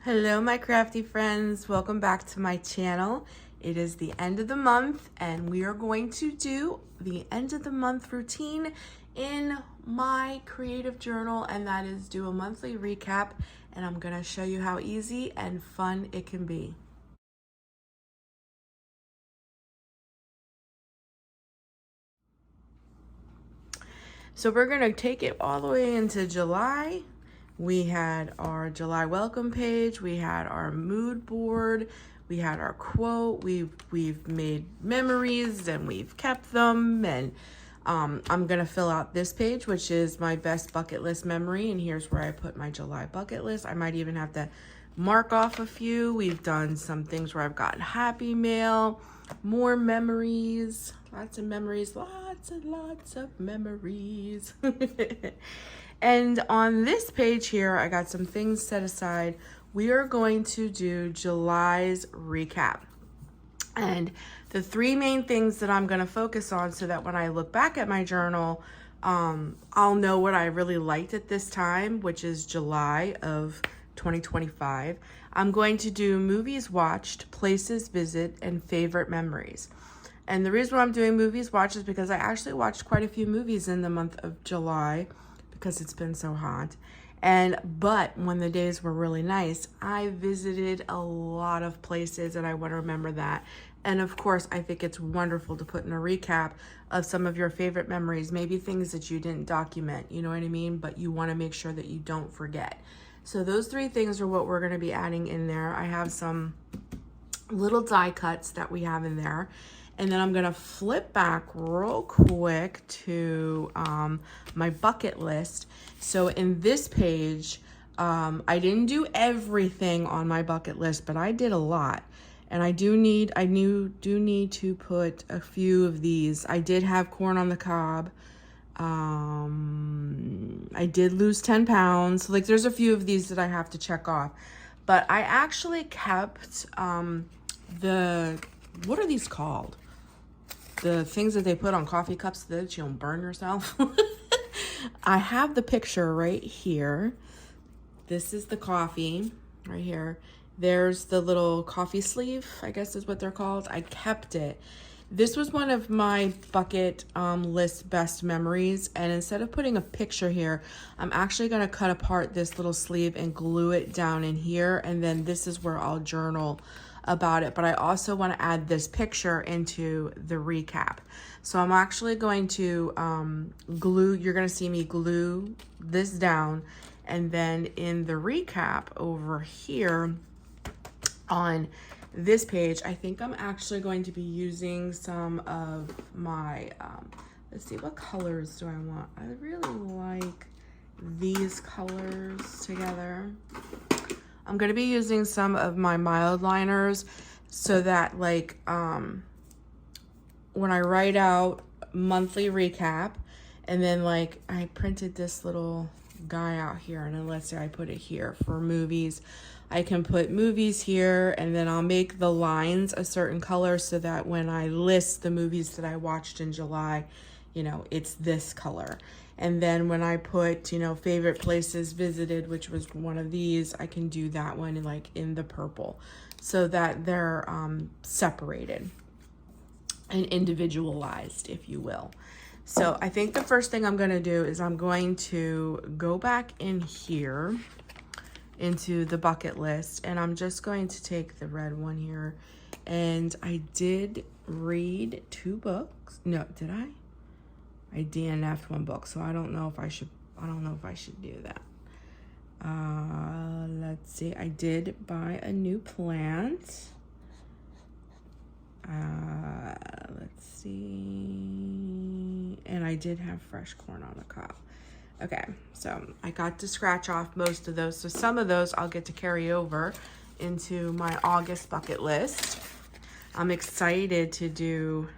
Hello my crafty friends, welcome back to my channel. It is the end of the month and we are going to do the end of the month routine in my creative journal, and that is do a monthly recap, and I'm going to show you how easy and fun it can be. So we're going to take it all the way into July. We had our July welcome page, we had our mood board, we had our quote, we've made memories and we've kept them, and I'm gonna fill out this page, which is my best bucket list memory, and here's where I put my July bucket list. I might even have to mark off a few. We've done some things where I've gotten happy mail, more memories, lots of memories, lots and lots of memories. And on this page here, I got some things set aside. We are going to do July's recap. And the three main things that I'm going to focus on so that when I look back at my journal, I'll know what I really liked at this time, which is July of 2025. I'm going to do movies watched, places visited, and favorite memories. And the reason why I'm doing movies watched is because I actually watched quite a few movies in the month of July, because it's been so hot. But when the days were really nice, I visited a lot of places and I want to remember that. And of course, I think it's wonderful to put in a recap of some of your favorite memories, maybe things that you didn't document, you know what I mean? But you want to make sure that you don't forget. So those three things are what we're going to be adding in there. I have some little die cuts that we have in there. And then I'm gonna flip back real quick to my bucket list. So in this page, I didn't do everything on my bucket list, but I did a lot. And I do need to put a few of these. I did have corn on the cob. I did lose 10 pounds. Like, there's a few of these that I have to check off. But I actually kept what are these called? The things that they put on coffee cups so that you don't burn yourself. I have the picture right here. This is the coffee right here. There's the little coffee sleeve, I guess is what they're called. I kept it. This was one of my bucket list best memories. And instead of putting a picture here, I'm actually gonna cut apart this little sleeve and glue it down in here. And then this is where I'll journal about it. But I also want to add this picture into the recap. So I'm actually going to you're going to see me glue this down, and then in the recap over here on this page, I think I'm actually going to be using some of my let's see, what colors do I want? I really like these colors together. I'm going to be using some of my mild liners so that, like, when I write out monthly recap, and then, like, I printed this little guy out here, and then let's say I put it here for movies, I can put movies here, and then I'll make the lines a certain color so that when I list the movies that I watched in July, you know, it's this color. And then when I put, you know, favorite places visited, which was one of these, I can do that one like in the purple so that they're separated and individualized, if you will. So I think the first thing I'm going to do is I'm going to go back in here into the bucket list, and I'm just going to take the red one here. And I did read 2 books. No, did I? I DNF'd 1 book, so I don't know if I should do that. Let's see. I did buy a new plant. Let's see. And I did have fresh corn on the cob. Okay, so I got to scratch off most of those. So some of those I'll get to carry over into my August bucket list. I'm excited to do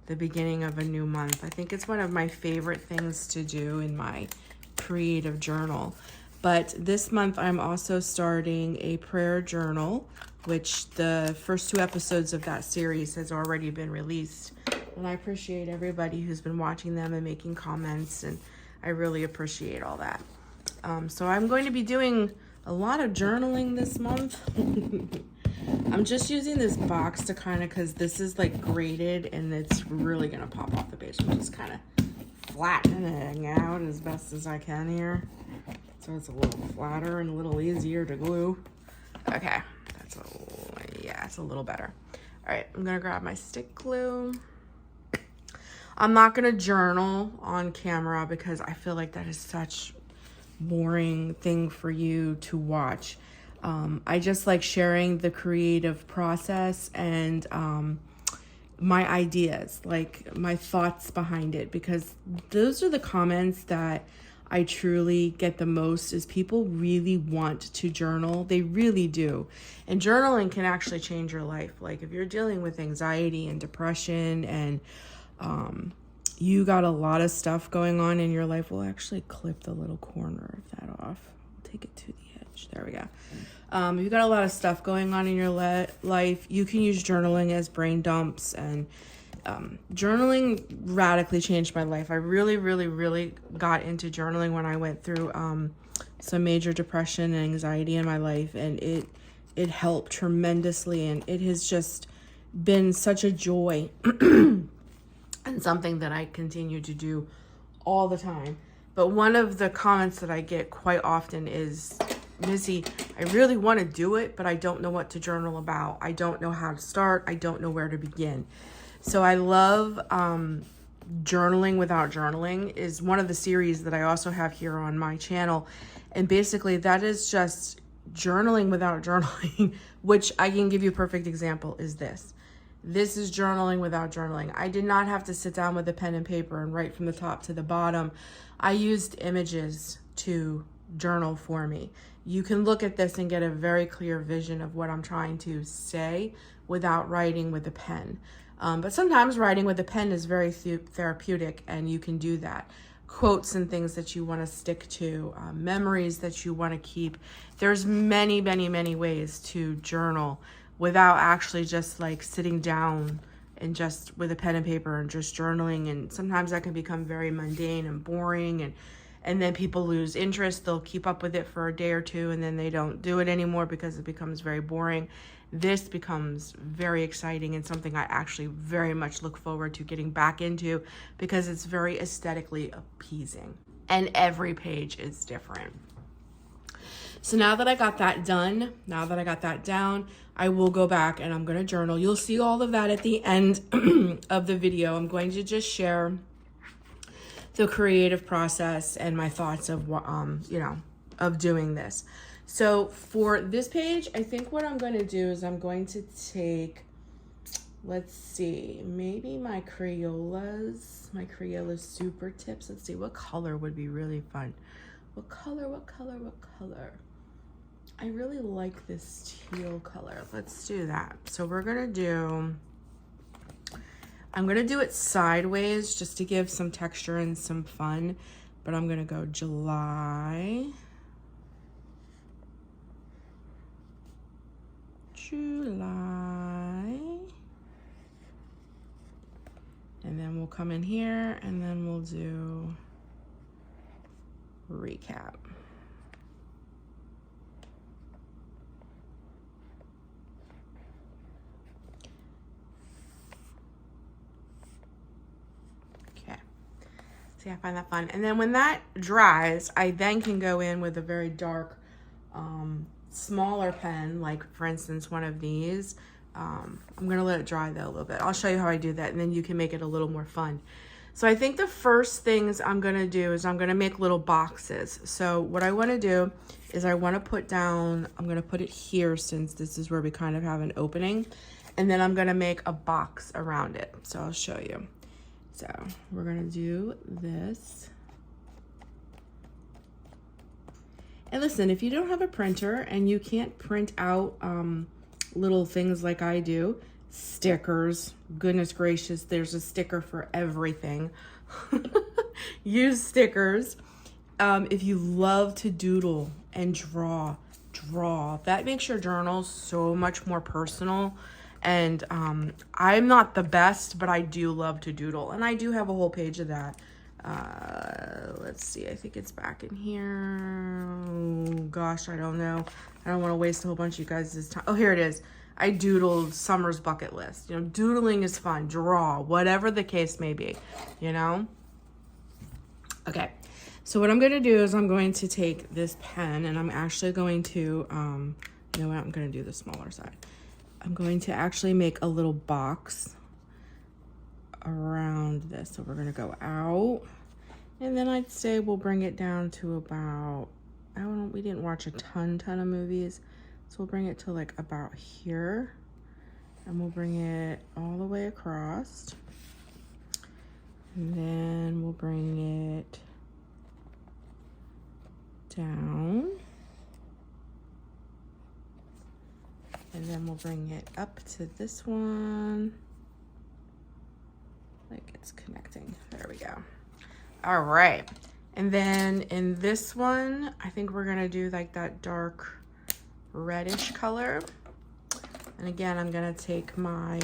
the beginning of a new month. I think it's one of my favorite things to do in my creative journal. But this month I'm also starting a prayer journal, which the first 2 episodes of that series has already been released. And I appreciate everybody who's been watching them and making comments, and I really appreciate all that. So I'm going to be doing a lot of journaling this month. I'm just using this box to kind of, because this is like graded and it's really going to pop off the page. I'm just kind of flattening it out as best as I can here. So it's a little flatter and a little easier to glue. Okay, that's it's a little better. All right, I'm going to grab my stick glue. I'm not going to journal on camera because I feel like that is such boring thing for you to watch. I just like sharing the creative process and my ideas, like my thoughts behind it, because those are the comments that I truly get the most, is people really want to journal. They really do. And journaling can actually change your life. Like if you're dealing with anxiety and depression and you got a lot of stuff going on in your life, we'll actually clip the little corner of that off. Take it to the edge. There we go. If you've got a lot of stuff going on in your life, you can use journaling as brain dumps. And journaling radically changed my life. I really, really, really got into journaling when I went through some major depression and anxiety in my life. And it helped tremendously. And it has just been such a joy and something that I continue to do all the time. But one of the comments that I get quite often is, Missy, I really want to do it, but I don't know what to journal about. I don't know how to start. I don't know where to begin. So I love Journaling Without Journaling is one of the series that I also have here on my channel. And basically that is just journaling without journaling, which I can give you a perfect example is this. This is journaling without journaling. I did not have to sit down with a pen and paper and write from the top to the bottom. I used images to journal for me. You can look at this and get a very clear vision of what I'm trying to say without writing with a pen. But sometimes writing with a pen is very therapeutic, and you can do that. Quotes and things that you want to stick to, memories that you want to keep. There's many, many, many ways to journal without actually just like sitting down and just with a pen and paper and just journaling. And sometimes that can become very mundane and boring, and then people lose interest. They'll keep up with it for a day or two and then they don't do it anymore because it becomes very boring. This becomes very exciting and something I actually very much look forward to getting back into because it's very aesthetically appeasing and every page is different. So now that I got that done, now that I got that down, I will go back and I'm going to journal. You'll see all of that at the end of the video. I'm going to just share the creative process and my thoughts of what, of doing this. So for this page, I think what I'm going to do is I'm going to take, let's see, maybe my Crayola Super Tips. Let's see, what color would be really fun? What color? I really like this teal color. Let's do that. So we're going to do, I'm going to do it sideways just to give some texture and some fun, but I'm going to go July, and then we'll come in here and then we'll do recap. See, I find that fun. And then when that dries, I then can go in with a very dark, smaller pen, like for instance, one of these. I'm gonna let it dry though a little bit. I'll show you how I do that and then you can make it a little more fun. So I think the first things I'm gonna do is I'm gonna make little boxes. So what I wanna do is I wanna put down, I'm gonna put it here since this is where we kind of have an opening. And then I'm gonna make a box around it. So I'll show you. So we're gonna do this. And listen, if you don't have a printer and you can't print out little things like I do, stickers, goodness gracious, there's a sticker for everything. Use stickers. If you love to doodle and draw. That makes your journals so much more personal. And I'm not the best, but I do love to doodle. And I do have a whole page of that Let's see, I think it's back in here. Oh gosh, I don't know. I don't want to waste a whole bunch of you guys' time. Oh, here it is. I doodled summer's bucket list. You know, doodling is fun. Draw, whatever the case may be, you know? Okay, so what I'm going to do is I'm going to take this pen and I'm actually going to, you know what, I'm going to do the smaller side. I'm going to actually make a little box around this. So we're going to go out. And then I'd say we'll bring it down to about, we didn't watch a ton of movies. So we'll bring it to like about here. And we'll bring it all the way across. And then we'll bring it down. And then we'll bring it up to this one. Like it's connecting. There we go. All right. And then in this one, I think we're gonna do like that dark reddish color. And again, I'm gonna take my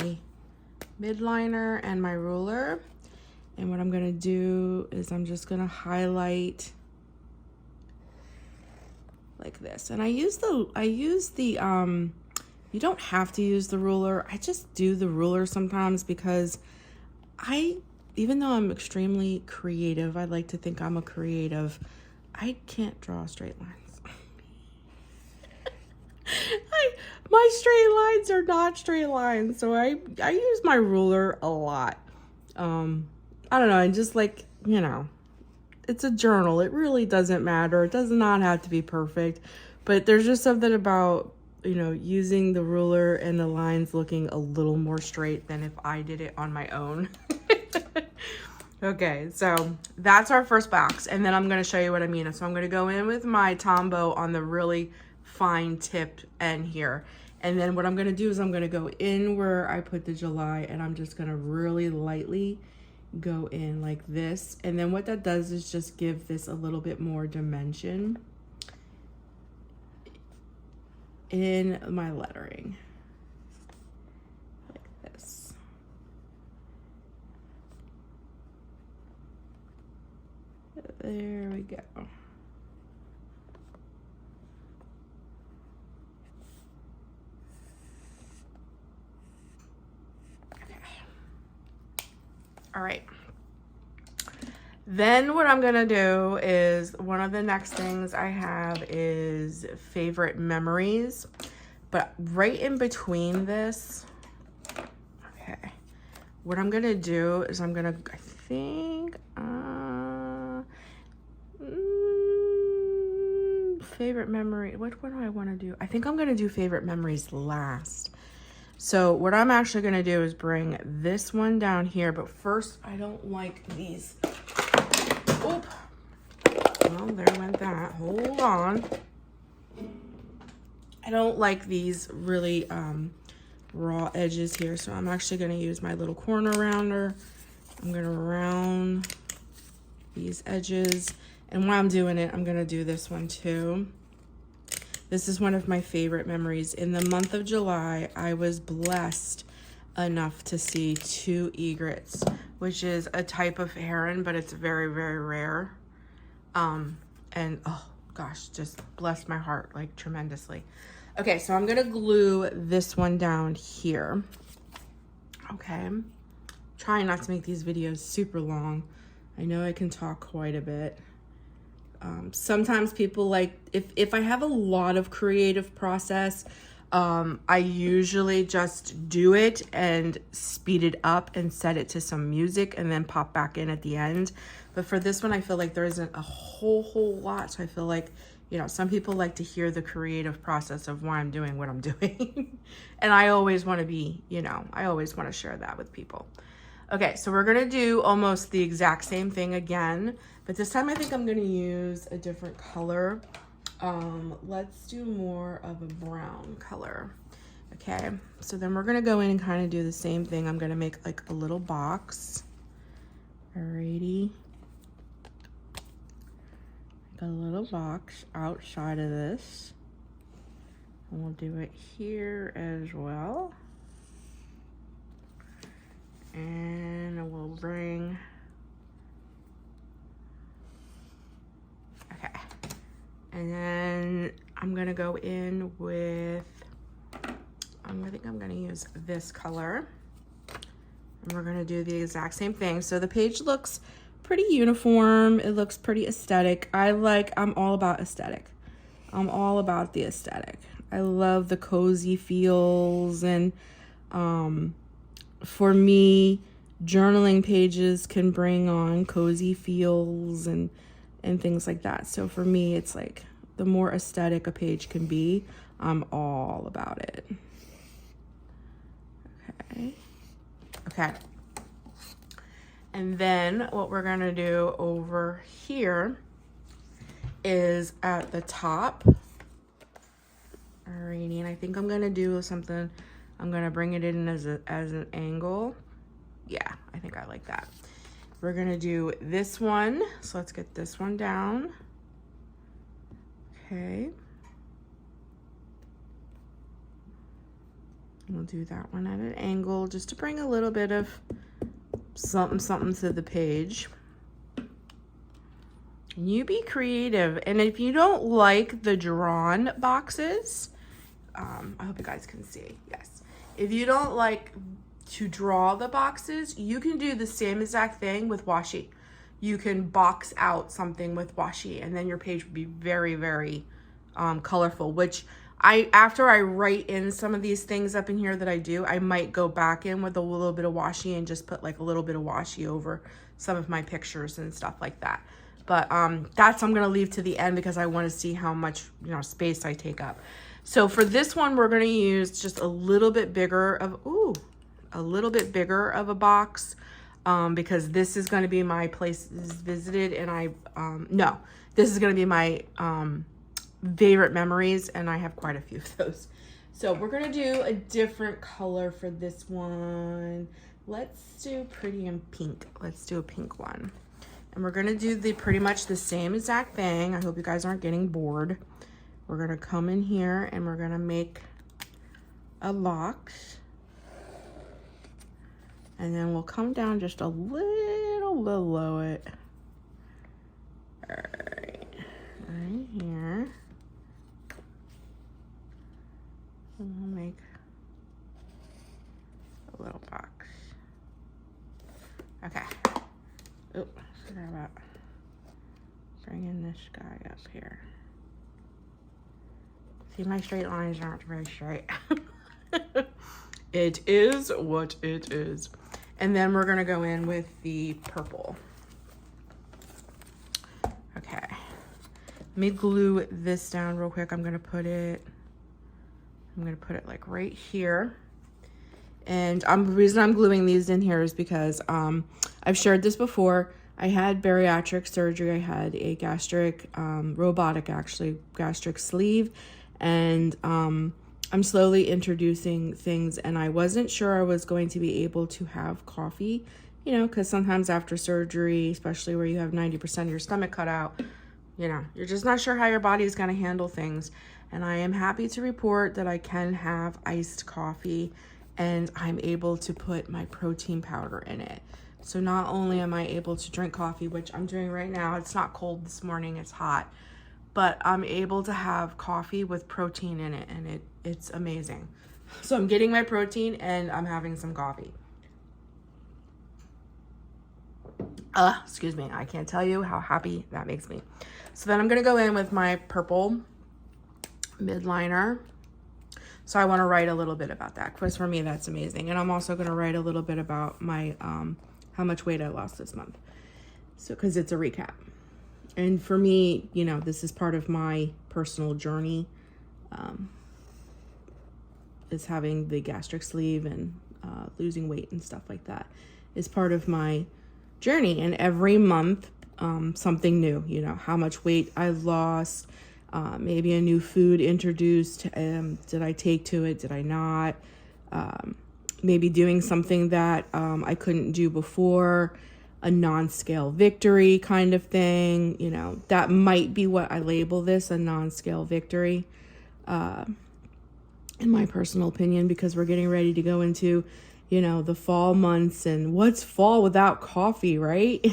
midliner and my ruler. And what I'm gonna do is I'm just gonna highlight like this. And I use the, you don't have to use the ruler. I just do the ruler sometimes because even though I'm extremely creative, I like to think I'm a creative, I can't draw straight lines. My straight lines are not straight lines, so I use my ruler a lot. I don't know, and just like, you know, it's a journal. It really doesn't matter. It does not have to be perfect, but there's just something about, you know, using the ruler and the lines looking a little more straight than if I did it on my own. Okay, so that's our first box, and then I'm going to show you what I mean. So I'm going to go in with my Tombow on the really fine tipped end here, and then what I'm going to do is I'm going to go in where I put the July, and I'm just going to really lightly go in like this, and then what that does is just give this a little bit more dimension in my lettering. Like this. There we go. Okay. All right. Then what I'm gonna do is, one of the next things I have is favorite memories, but right in between this, okay, what I'm gonna do is I'm gonna, I think, favorite memory, what do I wanna do? I think I'm gonna do favorite memories last. So what I'm actually gonna do is bring this one down here, but first I don't like these. Oop. Well, there went that. Hold on. I don't like these really raw edges here, so I'm actually going to use my little corner rounder. I'm going to round these edges, and while I'm doing it, I'm going to do this one too. This is one of my favorite memories. In the month of July, I was blessed enough to see 2 egrets, which is a type of heron, but it's very, very rare. And oh gosh, just blessed my heart like tremendously. Okay, so I'm gonna glue this one down here. Okay, trying not to make these videos super long. I know I can talk quite a bit. Sometimes people like, if I have a lot of creative process, I usually just do it and speed it up and set it to some music and then pop back in at the end. But for this one, I feel like there isn't a whole lot. So I feel like, you know, some people like to hear the creative process of why I'm doing what I'm doing. And I always want to be, you know, I always want to share that with people. Okay, so we're going to do almost the exact same thing again, but this time I think I'm going to use a different color. Let's do more of a brown color. Okay, so then we're going to go in and kind of do the same thing. I'm going to make like a little box. Alrighty. Make a little box outside of this. And we'll do it here as well. And we'll bring And then I'm gonna go in with, I think I'm gonna use this color. And we're gonna do the exact same thing. So the page looks pretty uniform. It looks pretty aesthetic. I'm all about aesthetic. I'm all about the aesthetic. I love the cozy feels, and for me, journaling pages can bring on cozy feels and things like that. So for me, it's like the more aesthetic a page can be, I'm all about it. Okay. And then what we're gonna do over here is at the top. Alrighty, and I think I'm gonna do something. I'm gonna bring it in as an angle. Yeah, I think I like that. We're gonna do this one. So let's get this one down. Okay. We'll do that one at an angle just to bring a little bit of something to the page. You be creative. And if you don't like the drawn boxes, I hope you guys can see, yes. If you don't like to draw the boxes, you can do the same exact thing with washi. You can box out something with washi, and then your page would be very, very colorful, which after I write in some of these things up in here that I do, I might go back in with a little bit of washi and just put like a little bit of washi over some of my pictures and stuff like that. But that's I'm gonna leave to the end because I want to see how much space I take up. So for this one, we're gonna use just a little bit bigger of a box because this is gonna be my places visited, and this is gonna be my favorite memories, and I have quite a few of those. So we're gonna do a different color for this one. Let's do pretty and pink. Let's do a pink one. And we're gonna do pretty much the same exact thing. I hope you guys aren't getting bored. We're gonna come in here and we're gonna make a box. And then we'll come down just a little below it. All right here. And we'll make a little box. Okay. Oh, forgot about bringing this guy up here. See, my straight lines aren't very straight. It is what it is. And then we're gonna go in with the purple. Okay. Let me glue this down real quick. I'm gonna put it like right here. And the reason I'm gluing these in here is because I've shared this before. I had bariatric surgery. I had a gastric, gastric sleeve. And I'm slowly introducing things, and I wasn't sure I was going to be able to have coffee, because sometimes after surgery, especially where you have 90% of your stomach cut out, you're just not sure how your body is going to handle things. And I am happy to report that I can have iced coffee, and I'm able to put my protein powder in it. So not only am I able to drink coffee, which I'm doing right now, it's not cold this morning, it's hot, but I'm able to have coffee with protein in it, and it's amazing. So I'm getting my protein and I'm having some coffee. Excuse me, I can't tell you how happy that makes me. So then I'm gonna go in with my purple midliner. So I wanna write a little bit about that, because for me that's amazing. And I'm also gonna write a little bit about my, how much weight I lost this month. So, because it's a recap. And for me, this is part of my personal journey, is having the gastric sleeve and losing weight and stuff like that is part of my journey. And every month, something new, how much weight I lost, maybe a new food introduced, did I take to it, did I not, maybe doing something that I couldn't do before, a non-scale victory kind of thing, that might be what I label this, a non-scale victory, in my personal opinion, because we're getting ready to go into you know, the fall months, and what's fall without coffee, right?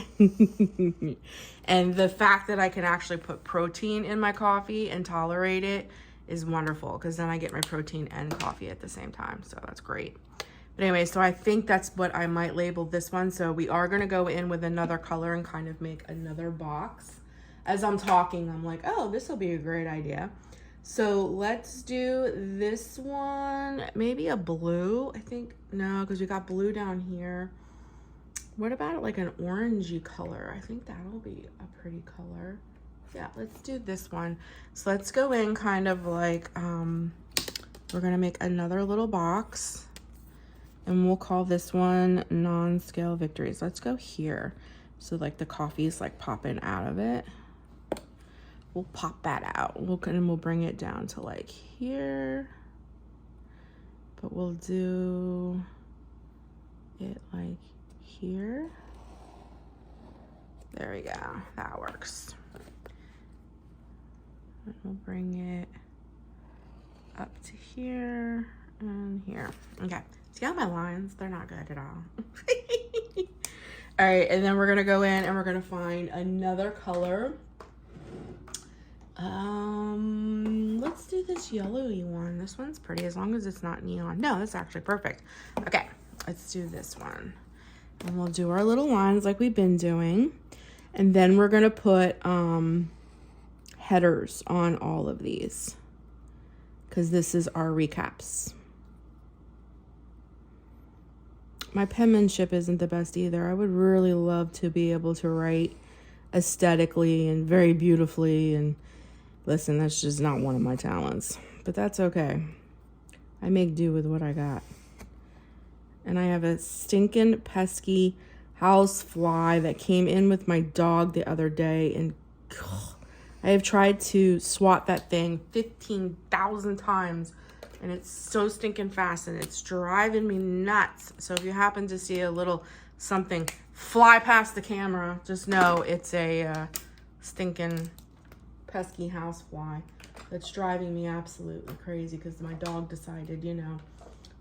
And the fact that I can actually put protein in my coffee and tolerate it is wonderful, because then I get my protein and coffee at the same time. So that's great. But anyway, so I think that's what I might label this one. So we are going to go in with another color and kind of make another box. As I'm talking, I'm like, oh, this will be a great idea. So let's do this one, maybe a blue, I think. No, because we got blue down here. What about like an orangey color? I think that'll be a pretty color. Yeah, let's do this one. So let's go in kind of like, we're gonna make another little box, and we'll call this one non-scale victories. Let's go here. So like the coffee's like popping out of it. We'll pop that out. We'll bring it down to like here, but we'll do it like here. There we go. That works. And we'll bring it up to here and here. Okay. See how my lines? They're not good at all. All right, and then we're gonna go in and we're gonna find another color. Let's do this yellowy one. This one's pretty, as long as it's not neon. No, that's actually perfect. Okay, let's do this one. And we'll do our little lines like we've been doing. And then we're gonna put headers on all of these, because this is our recaps. My penmanship isn't the best either. I would really love to be able to write aesthetically and very beautifully, and listen, that's just not one of my talents, but that's okay. I make do with what I got. And I have a stinking pesky house fly that came in with my dog the other day, and I have tried to swat that thing 15,000 times, and it's so stinking fast, and it's driving me nuts. So if you happen to see a little something fly past the camera, just know it's a stinking pesky house fly that's driving me absolutely crazy, because my dog decided, you know,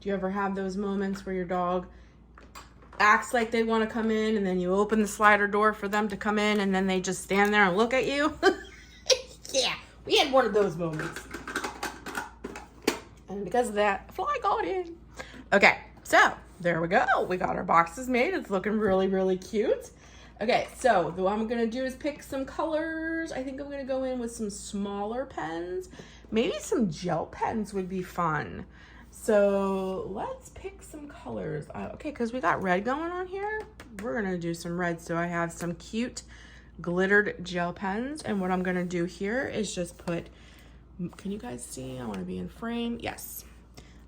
do you ever have those moments where your dog acts like they want to come in, and then you open the slider door for them to come in, and then they just stand there and look at you? Yeah, we had one of those moments. And because of that, a fly got in. Okay, so there we go. We got our boxes made. It's looking really, really cute. Okay, so what I'm gonna do is pick some colors. I think I'm gonna go in with some smaller pens. Maybe some gel pens would be fun. So let's pick some colors. Okay, because we got red going on here. We're gonna do some red. So I have some cute glittered gel pens. And what I'm gonna do here is just put, can you guys see? I wanna be in frame. Yes.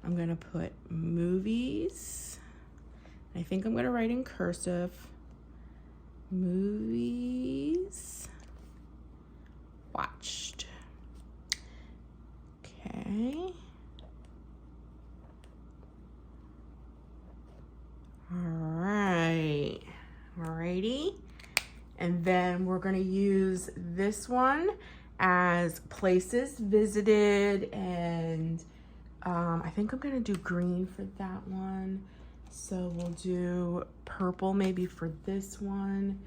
I'm gonna put movies. I think I'm gonna write in cursive. Movies watched. Okay. All right. Alrighty. And then we're going to use this one as places visited, and I think I'm going to do green for that one. So we'll do purple maybe for this one,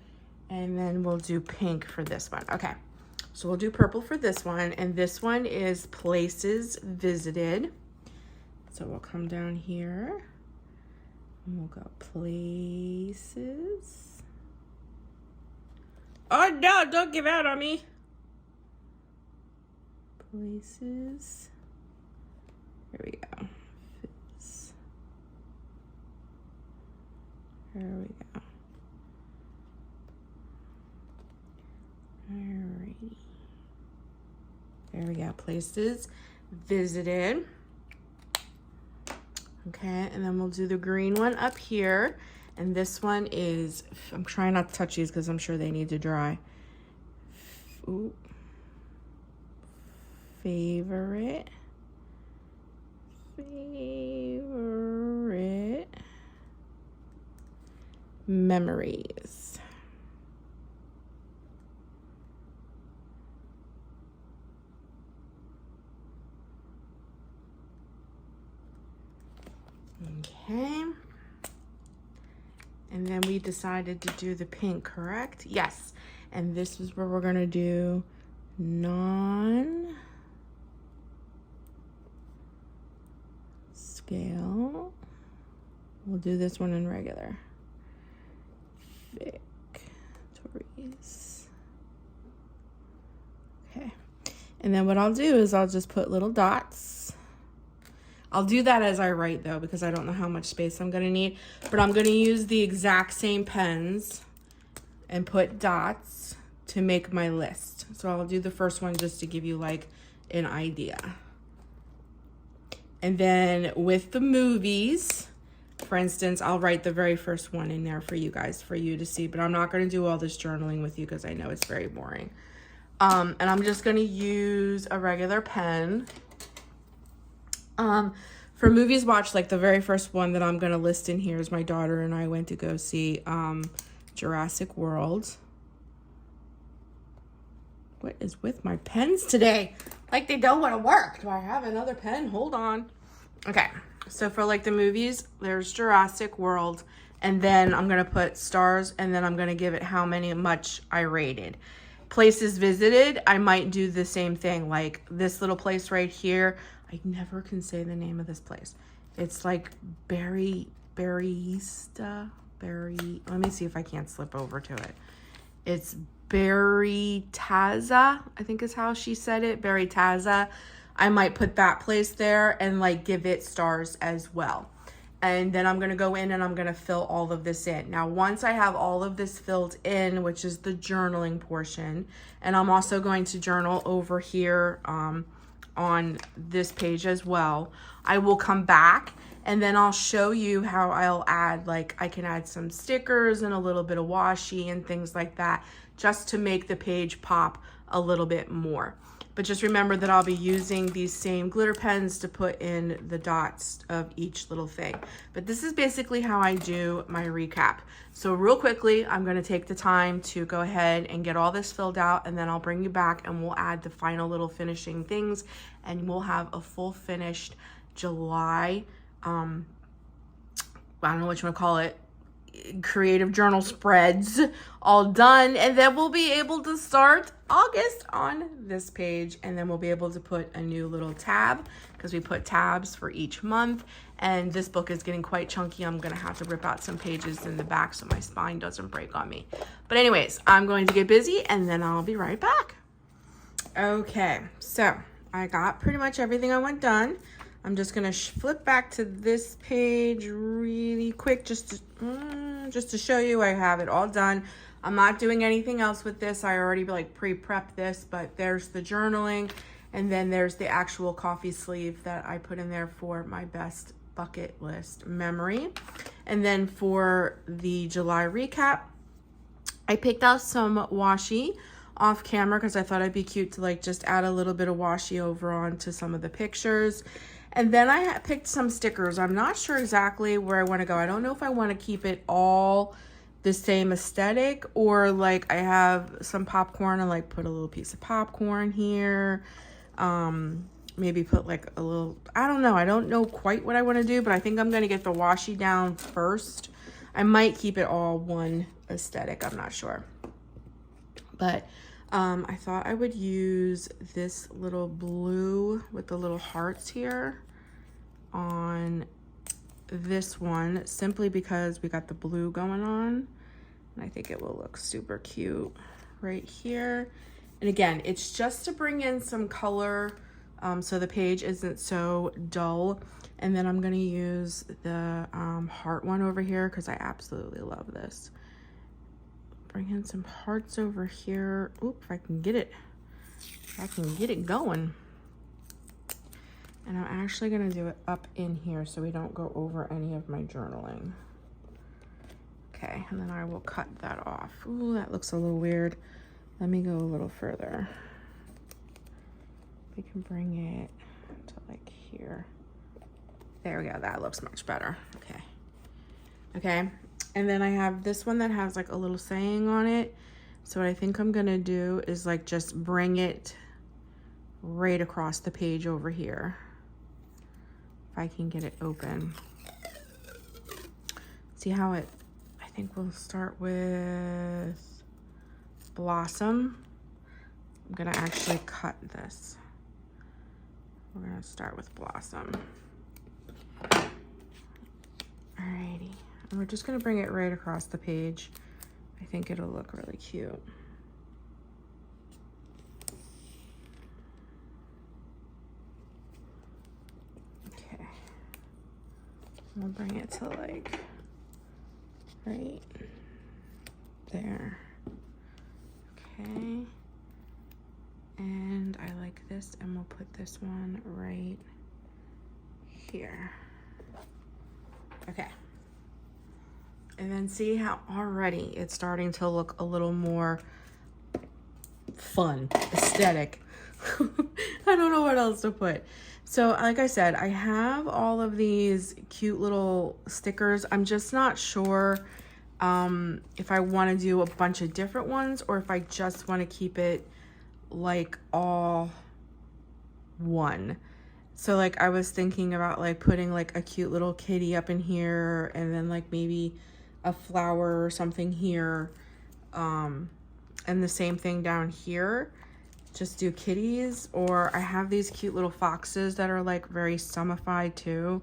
and then we'll do pink for this one. Okay, so we'll do purple for this one, and this one is places visited. So we'll come down here and we'll go places. Oh no, don't give out on me. Places. Here we go. There we go. Alrighty. There we go. Places visited. Okay, and then we'll do the green one up here. And this one is, I'm trying not to touch these because I'm sure they need to dry. Ooh. Favorite. Memories. Okay. And then we decided to do the pink, correct? Yes. And this is where we're gonna do non-scale. We'll do this one in regular. Victories. Okay. And then what I'll do is I'll just put little dots. I'll do that as I write though, because I don't know how much space I'm gonna need, but I'm gonna use the exact same pens and put dots to make my list. So I'll do the first one just to give you like an idea. And then with the movies, for instance, I'll write the very first one in there for you guys, for you to see, but I'm not gonna do all this journaling with you because I know it's very boring. And I'm just gonna use a regular pen. For movies watched, like the very first one that I'm gonna list in here is my daughter and I went to go see Jurassic World. What is with my pens today? Like they don't want to work. Do I have another pen? Hold on. Okay, so for like the movies, there's Jurassic World, and then I'm gonna put stars, and then I'm gonna give it how much I rated. Places visited, I might do the same thing, like this little place right here. I never can say the name of this place. It's like let me see if I can't slip over to it. It's Berrytaza, I think is how she said it, Berrytaza. I might put that place there and like give it stars as well. And then I'm gonna go in and I'm gonna fill all of this in. Now, once I have all of this filled in, which is the journaling portion, and I'm also going to journal over here on this page as well, I will come back and then I'll show you how I'll add, like I can add some stickers and a little bit of washi and things like that, just to make the page pop a little bit more. But just remember that I'll be using these same glitter pens to put in the dots of each little thing. But this is basically how I do my recap. So real quickly, I'm gonna take the time to go ahead and get all this filled out, and then I'll bring you back and we'll add the final little finishing things, and we'll have a full finished July, I don't know what you wanna call it, creative journal spreads all done, and then we'll be able to start August on this page, and then we'll be able to put a new little tab because we put tabs for each month. And this book is getting quite chunky. I'm gonna have to rip out some pages in the back so my spine doesn't break on me. But anyways, I'm going to get busy and then I'll be right back. Okay, so I got pretty much everything I want done. I'm just gonna flip back to this page really quick just to show you I have it all done. I'm not doing anything else with this. I already like pre-prepped this, but there's the journaling, and then there's the actual coffee sleeve that I put in there for my best bucket list memory. And then for the July recap, I picked out some washi off camera because I thought it'd be cute to like just add a little bit of washi over onto some of the pictures. And then I picked some stickers. I'm not sure exactly where I want to go. I don't know if I want to keep it all the same aesthetic, or like I have some popcorn and like put a little piece of popcorn here. Maybe put like a little, I don't know. I don't know quite what I want to do, but I think I'm going to get the washi down first. I might keep it all one aesthetic. I'm not sure. But I thought I would use this little blue with the little hearts here on this one, simply because we got the blue going on, and I think it will look super cute right here. And again, it's just to bring in some color so the page isn't so dull. And then I'm gonna use the heart one over here because I absolutely love this. Bring in some hearts over here. Oop, if I can get it going. And I'm actually gonna do it up in here so we don't go over any of my journaling. Okay, and then I will cut that off. Ooh, that looks a little weird. Let me go a little further. We can bring it to like here. There we go, that looks much better. Okay. Okay, and then I have this one that has like a little saying on it. So what I think I'm gonna do is like just bring it right across the page over here. If I can get it open. See how it, I think we'll start with Blossom. I'm gonna actually cut this. We're gonna start with Blossom. Alrighty, and we're just gonna bring it right across the page. I think it'll look really cute. Okay, we'll bring it to like right there. Okay, and I like this, and we'll put this one right here. Okay, and then see how already it's starting to look a little more fun, aesthetic. I don't know what else to put. So like I said, I have all of these cute little stickers. I'm just not sure if I want to do a bunch of different ones or if I just want to keep it like all one. So like I was thinking about like putting like a cute little kitty up in here and then like maybe a flower or something here, and the same thing down here. Just do kitties, or I have these cute little foxes that are like very summified too.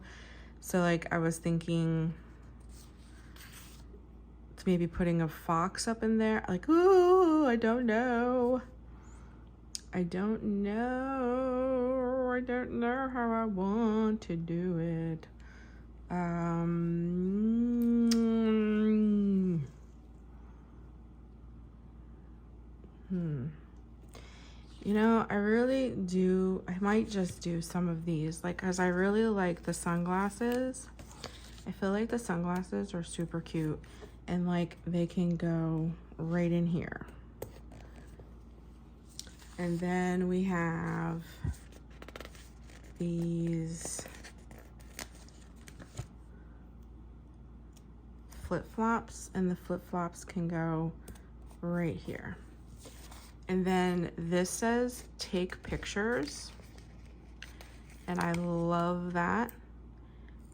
So like I was thinking maybe putting a fox up in there. Like, ooh, I don't know. I don't know how I want to do it. You know, I might just do some of these, like, cause I really like the sunglasses. I feel like the sunglasses are super cute, and like they can go right in here. And then we have these flip-flops, and the flip-flops can go right here. And then this says take pictures, and I love that.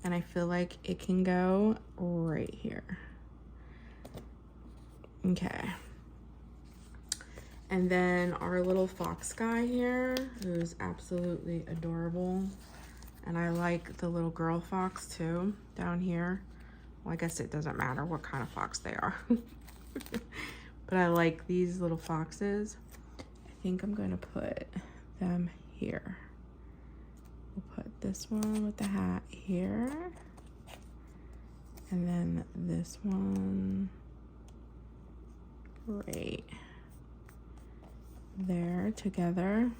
And I feel like it can go right here. Okay. And then our little fox guy here, who's absolutely adorable. And I like the little girl fox too, down here. Well, I guess it doesn't matter what kind of fox they are. But I like these little foxes. I think I'm gonna put them here. We'll put this one with the hat here. And then this one right there together.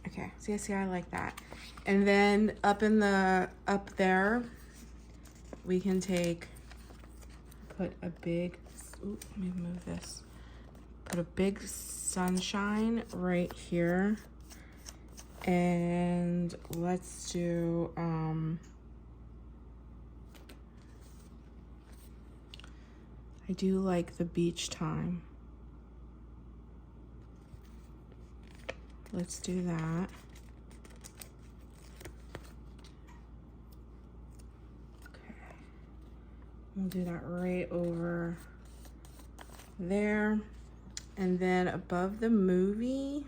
Okay, see, I like that. And then up there, we can put a big, let me move this. Put a big sunshine right here. And let's do, I do like the beach time. Let's do that. Okay. We'll do that right over there. And then above the movie,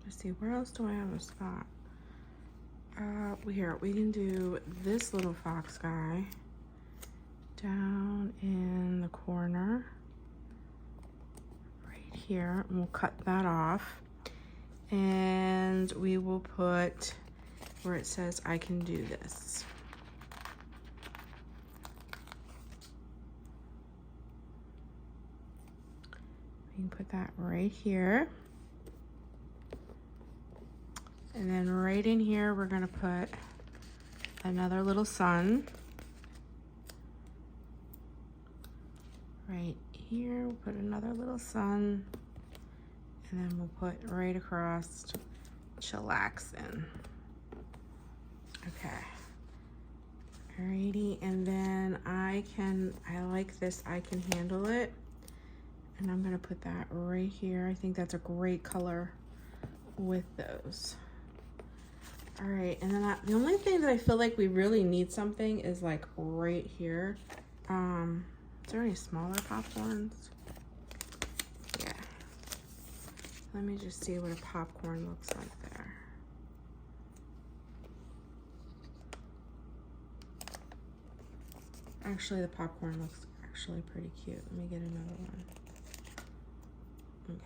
let's see, where else do I have a spot? Here, we can do this little fox guy down in the corner right here, and we'll cut that off. And we will put where it says I can do this. We can put that right here. And then right in here, we're gonna put another little sun. Right here, we'll put another little sun. And then we'll put right across chillaxin. Okay. Alrighty, and then I like this, I can handle it. And I'm gonna put that right here. I think that's a great color with those. All right, and then the only thing that I feel like we really need something is like right here. Is there any smaller popcorns? Yeah. Let me just see what a popcorn looks like there. Actually, the popcorn looks actually pretty cute. Let me get another one. Okay.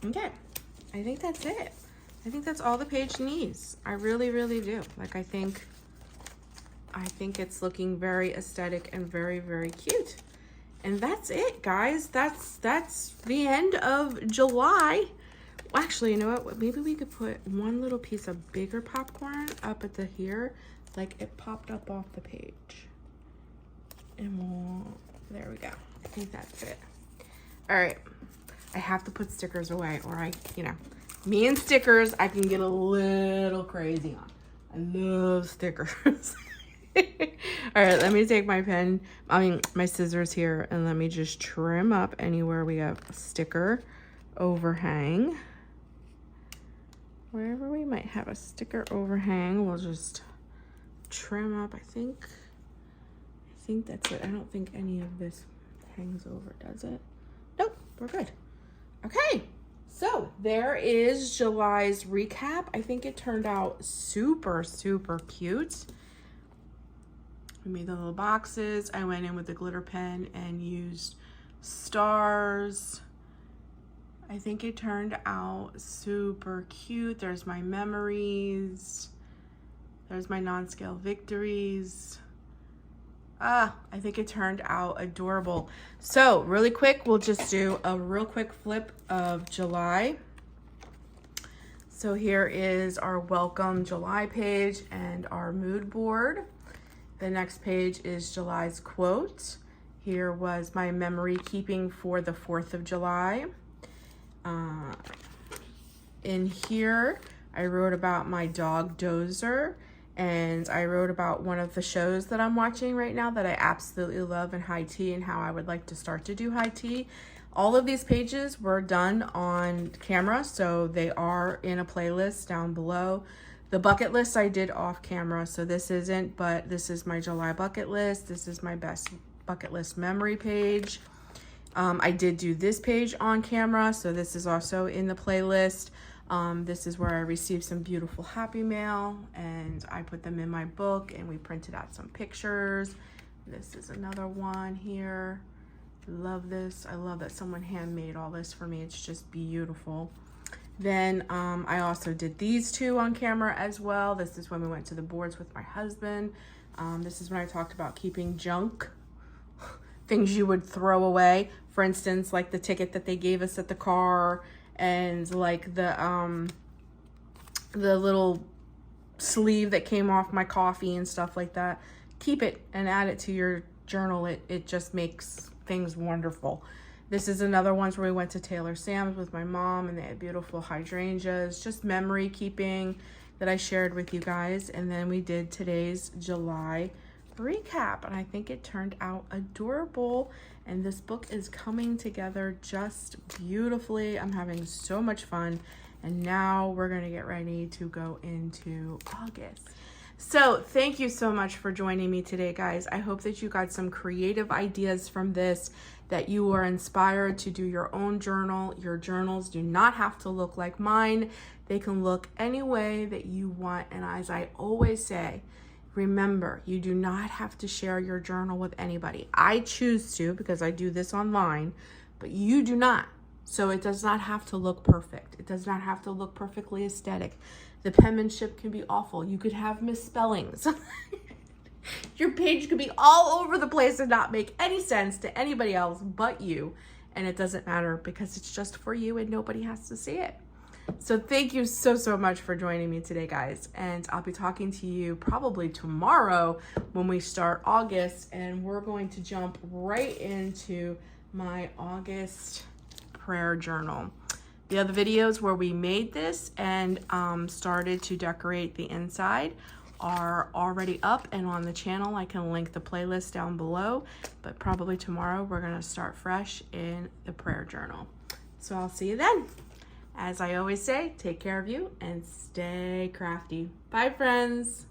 Okay, I think that's it. I think that's all the page needs. I really, really do. Like, I think it's looking very aesthetic and very, very cute. And that's it, guys. That's the end of July. Well, actually, you know what? Maybe we could put one little piece of bigger popcorn up at the here, like it popped up off the page. And there we go. I think that's it. All right. I have to put stickers away, or me and stickers, I can get a little crazy on. I love stickers. All right, let me take my scissors here, and let me just trim up anywhere we have a sticker overhang. Wherever we might have a sticker overhang, we'll just trim up. I think that's it. I don't think any of this hangs over, does it? Nope, we're good. Okay, so there is July's recap. I think it turned out super, super cute. We made the little boxes. I went in with the glitter pen and used stars. I think it turned out super cute. There's my memories. There's my non-scale victories. I think it turned out adorable. So really quick, we'll just do a real quick flip of July. So here is our welcome July page and our mood board. The next page is July's quote. Here was my memory keeping for the 4th of July. In here, I wrote about my dog Dozer, and I wrote about one of the shows that I'm watching right now that I absolutely love in high tea, and how I would like to start to do high tea. All of these pages were done on camera, so they are in a playlist down below. The bucket list I did off camera, so this isn't, but this is my July bucket list. This is my best bucket list memory page. I did do this page on camera, so this is also in the playlist. This is where I received some beautiful happy mail, and I put them in my book, and we printed out some pictures. This is another one here. Love this. I love that someone handmade all this for me. It's just beautiful. Then I also did these two on camera as well. This is when we went to the boards with my husband. This is when I talked about keeping junk, things you would throw away. For instance, like the ticket that they gave us at the car, and like the little sleeve that came off my coffee and stuff like that. Keep it and add it to your journal. It just makes things wonderful. This is another one where we went to Taylor Sam's with my mom, and they had beautiful hydrangeas, just memory keeping that I shared with you guys. And then we did today's July recap, and I think it turned out adorable, and this book is coming together just beautifully. I'm having so much fun, and now we're going to get ready to go into August. So thank you so much for joining me today, guys. I hope that you got some creative ideas from this, that you are inspired to do your own journal. Your journals do not have to look like mine. They can look any way that you want. And as I always say, remember, you do not have to share your journal with anybody. I choose to because I do this online, but you do not. So it does not have to look perfect. It does not have to look perfectly aesthetic. The penmanship can be awful. You could have misspellings. Your page could be all over the place and not make any sense to anybody else but you. And it doesn't matter because it's just for you and nobody has to see it. So thank you so, so much for joining me today, guys. And I'll be talking to you probably tomorrow when we start August. And we're going to jump right into my August prayer journal. The other videos where we made this and started to decorate the inside are already up and on the channel. I can link the playlist down below, but probably tomorrow we're going to start fresh in the prayer journal. So I'll see you then. As I always say, take care of you and stay crafty. Bye, friends.